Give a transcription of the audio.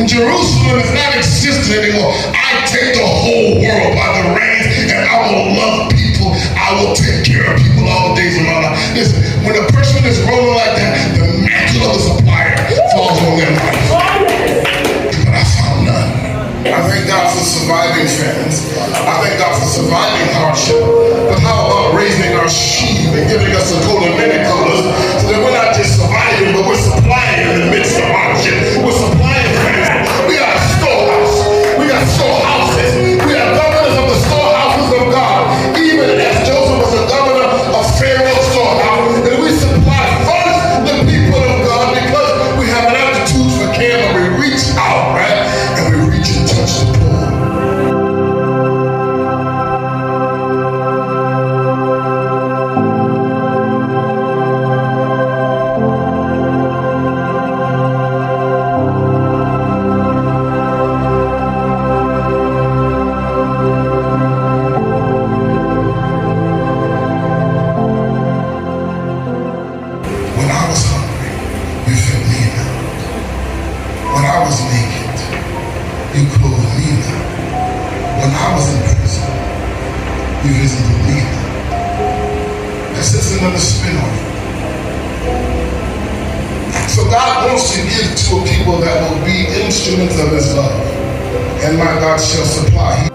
Jerusalem is not existent anymore. I take the whole world by the reins, and I will love people. I will take care of people all the days of my life. Listen, when a person is rolling like that, the mantle of the supplier falls on their life. But I found none. I thank God for surviving famines. I thank God for surviving hardship. But how about raising our sheep and giving us a coat of many colors so that we're not just surviving, but we're supplying in the midst of hardship. We're supplying famine. We got a storehouse. We got storehouses. We are governors of the storehouses of God. Even as Joseph was a governor of Pharaoh's storehouse, and we supply first the people of God because we have an aptitude for care, and we reach out, right? And we reach and touch the poor. When I was hungry, you fed me enough. When I was naked, you clothed me enough. When I was in prison, you visited me enough. That's just another spin on it. So God wants to give to a people that will be instruments of his love. And my God shall supply.